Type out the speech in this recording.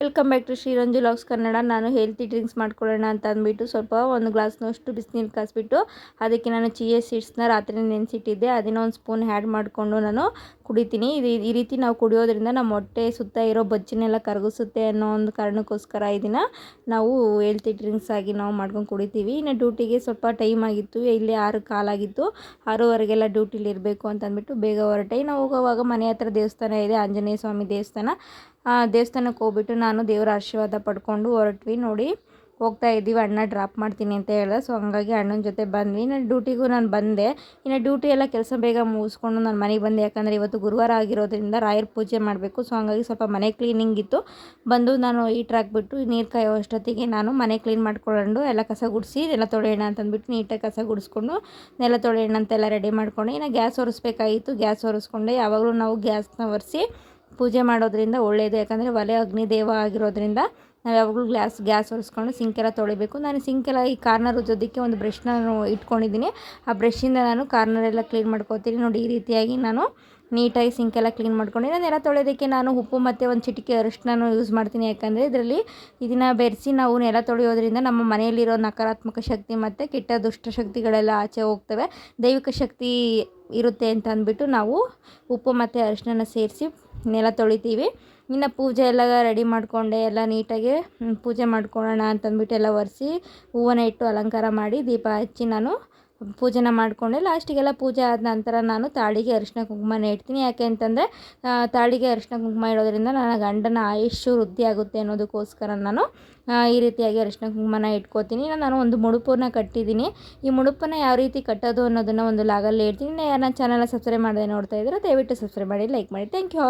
Welcome back to Shriranju logs Kannada. ನಾನು healthy drinks ಮಾಡ್ಕೊಳ್ಳೋಣ ಅಂತ ಅಂದ್ಬಿಟ್ಟು ಸ್ವಲ್ಪ ಒಂದು ಗ್ಲಾಸ್ನಷ್ಟು ಬಿಸಿನೀರು ಕಾಯಿಸ್ಬಿಟ್ಟು ಅದಕ್ಕೆ ನಾನು ಚಿಯಾ ಸೀಡ್ಸ್ನ ರಾತ್ರಿ ನೆನೆಸಿಟ್ಟಿದ್ದೆ. ಅದನ್ನು ಒಂದು ಸ್ಪೂನ್ ಆ್ಯಡ್ ಮಾಡಿಕೊಂಡು ನಾನು ಕುಡಿತೀನಿ. ಈ ರೀತಿ ನಾವು ಕುಡಿಯೋದ್ರಿಂದ ನಮ್ಮ ಹೊಟ್ಟೆ ಸುತ್ತ ಇರೋ ಬೊಜ್ಜನ್ನೆಲ್ಲ ಕರಗಿಸುತ್ತೆ ಅನ್ನೋ ಒಂದು ಕಾರಣಕ್ಕೋಸ್ಕರ ಇದನ್ನು ನಾವು ಹೆಲ್ತಿ ಡ್ರಿಂಕ್ಸ್ ಆಗಿ ನಾವು ಮಾಡ್ಕೊಂಡು ಕುಡಿತೀವಿ. ಇನ್ನು ಡ್ಯೂಟಿಗೆ ಸ್ವಲ್ಪ ಟೈಮ್ ಆಗಿತ್ತು, ಇಲ್ಲಿ 6 ಕಾಲಾಗಿತ್ತು. 6:15ಗೆಲ್ಲ ಡ್ಯೂಟಿಲಿ ಇರಬೇಕು ಅಂತ ಅಂದ್ಬಿಟ್ಟು ಬೇಗ ಹೊರಟೆ. ನಾವು ಹೋಗೋವಾಗ ಮನೆ ಹತ್ರ ದೇವಸ್ಥಾನ ಇದೆ, ಆಂಜನೇಯ ಸ್ವಾಮಿ ದೇವಸ್ಥಾನ. ದೇವಸ್ಥಾನಕ್ಕೆ ಹೋಗ್ಬಿಟ್ಟು ನಾನು ದೇವರ ಆಶೀರ್ವಾದ ಪಡ್ಕೊಂಡು ಹೊರಟ್ವಿ. ನೋಡಿ ಹೋಗ್ತಾ ಇದ್ದೀವಿ, ಅಣ್ಣ ಡ್ರಾಪ್ ಮಾಡ್ತೀನಿ ಅಂತ ಹೇಳ್ದೆ. ಸೊ ಹಂಗಾಗಿ ಅಣ್ಣನ ಜೊತೆ ಬಂದ್ವಿ. ನಾನು ಡ್ಯೂಟಿಗೂ ನಾನು ಬಂದೆ. ಇನ್ನು ಡ್ಯೂಟಿ ಎಲ್ಲ ಕೆಲಸ ಬೇಗ ಮುಗಿಸ್ಕೊಂಡು ನಾನು ಮನೆಗೆ ಬಂದೆ. ಯಾಕಂದರೆ ಇವತ್ತು ಗುರುವಾರ ಆಗಿರೋದ್ರಿಂದ ರಾಯರ ಪೂಜೆ ಮಾಡಬೇಕು. ಸೊ ಹಂಗಾಗಿ ಸ್ವಲ್ಪ ಮನೆ ಕ್ಲೀನಿಂಗ್ ಇತ್ತು. ಬಂದು ನಾನು ಹೀಟ್ರ್ ಹಾಕ್ಬಿಟ್ಟು ನೀರು ಕಾಯೋ ಅಷ್ಟೊತ್ತಿಗೆ ನಾನು ಮನೆ ಕ್ಲೀನ್ ಮಾಡ್ಕೊಂಡು ಎಲ್ಲ ಕಸ ಗುಡಿಸಿ ನೆಲ ತೊಳೆಯೋಣ ಅಂತಂದ್ಬಿಟ್ಟು ನೀಟಾಗಿ ಕಸ ಗುಡಿಸ್ಕೊಂಡು ನೆಲ ತೊಳೆಯೋಣ ಅಂತೆಲ್ಲ ರೆಡಿ ಮಾಡ್ಕೊಂಡು ಇನ್ನು ಗ್ಯಾಸ್ ಒರೆಸ್ಬೇಕಾಗಿತ್ತು. ಗ್ಯಾಸ್ ಒರೆಸ್ಕೊಂಡೆ. ಯಾವಾಗಲೂ ನಾವು ಗ್ಯಾಸ್ನ ಒರೆಸಿ ಪೂಜೆ ಮಾಡೋದ್ರಿಂದ ಒಳ್ಳೆಯದು. ಯಾಕಂದರೆ ಒಲೆ ಅಗ್ನಿದೇವ ಆಗಿರೋದ್ರಿಂದ ನಾವು ಯಾವಾಗಲೂ ಗ್ಯಾಸ್ ಒರೆಸ್ಕೊಂಡು ಸಿಂಕೆಲ್ಲ ತೊಳಿಬೇಕು. ನಾನು ಸಿಂಕೆಲ್ಲ ಈ ಕಾರ್ನರ್ ಉಜ್ಜೋದಕ್ಕೆ ಒಂದು ಬ್ರಷ್ನ ಇಟ್ಕೊಂಡಿದ್ದೀನಿ. ಆ ಬ್ರಷ್ಷಿಂದ ನಾನು ಕಾರ್ನರೆಲ್ಲ ಕ್ಲೀನ್ ಮಾಡ್ಕೊತೀನಿ. ನೋಡಿ ಈ ರೀತಿಯಾಗಿ ನಾನು ನೀಟಾಗಿ ಸಿಂಕೆಲ್ಲ ಕ್ಲೀನ್ ಮಾಡ್ಕೊಂಡಿದ್ದೀನಿ. ನೆಲ ತೊಳೆಯೋದಕ್ಕೆ ನಾನು ಉಪ್ಪು ಮತ್ತು ಒಂದು ಚಿಟಿಕೆ ಅರಿಶಿನ ಯೂಸ್ ಮಾಡ್ತೀನಿ. ಯಾಕಂದರೆ ಇದರಲ್ಲಿ ಇದನ್ನು ಬೆರೆಸಿ ನಾವು ನೆಲ ತೊಳೆಯೋದ್ರಿಂದ ನಮ್ಮ ಮನೆಯಲ್ಲಿರೋ ನಕಾರಾತ್ಮಕ ಶಕ್ತಿ ಮತ್ತು ಕೆಟ್ಟ ದುಷ್ಟಶಕ್ತಿಗಳೆಲ್ಲ ಆಚೆ ಹೋಗ್ತವೆ, ದೈವಿಕ ಶಕ್ತಿ ಇರುತ್ತೆ ಅಂತ ಅಂದ್ಬಿಟ್ಟು ನಾವು ಉಪ್ಪು ಮತ್ತು ಅರಿಶಿನ ಸೇರಿಸಿ ನೆಲ ತೊಳಿತೀವಿ. ಇನ್ನು ಪೂಜೆ ಎಲ್ಲ ರೆಡಿ ಮಾಡಿಕೊಂಡೆ. ಎಲ್ಲ ನೀಟಾಗಿ ಪೂಜೆ ಮಾಡ್ಕೊಳ್ಳೋಣ ಅಂತಂದ್ಬಿಟ್ಟು ಎಲ್ಲ ಒರೆಸಿ ಹೂವನ್ನ ಇಟ್ಟು ಅಲಂಕಾರ ಮಾಡಿ ದೀಪ ಹಚ್ಚಿ ನಾನು ಪೂಜೆನ ಮಾಡಿಕೊಂಡೆ. ಲಾಸ್ಟಿಗೆಲ್ಲ ಪೂಜೆ ಆದ ನಂತರ ನಾನು ತಾಳಿಗೆ ಅರಿಶಿನ ಕುಂಕುಮನ ಇಡ್ತೀನಿ. ಯಾಕೆ ಅಂತಂದರೆ ತಾಳಿಗೆ ಅರಿಶಿನ ಕುಂಕುಮ ಇಡೋದ್ರಿಂದ ನನ್ನ ಗಂಡನ ಆಯುಷ್ಯು ವೃದ್ಧಿ ಆಗುತ್ತೆ ಅನ್ನೋದಕ್ಕೋಸ್ಕರ ನಾನು ಈ ರೀತಿಯಾಗಿ ಅರಿಶಿನ ಕುಂಕುಮನ ಇಟ್ಕೋತೀನಿ. ನಾನು ಒಂದು ಮುಡುಪನ್ನ ಕಟ್ಟಿದ್ದೀನಿ. ಈ ಮುಡುಪನ್ನ ಯಾವ ರೀತಿ ಕಟ್ಟೋದು ಅನ್ನೋದನ್ನು ಒಂದು ಲಾಗಲ್ಲಿ ಹೇಳ್ತೀನಿ. ನನ್ನ ಚಾನಲ್ನ ಸಬ್ಸ್ಕ್ರೈಬ್ ಮಾಡದೆ ನೋಡ್ತಾ ಇದ್ದೀರಾ, ದಯವಿಟ್ಟು ಸಬ್ಸ್ಕ್ರೈಬ್ ಮಾಡಿ, ಲೈಕ್ ಮಾಡಿ. Thank you.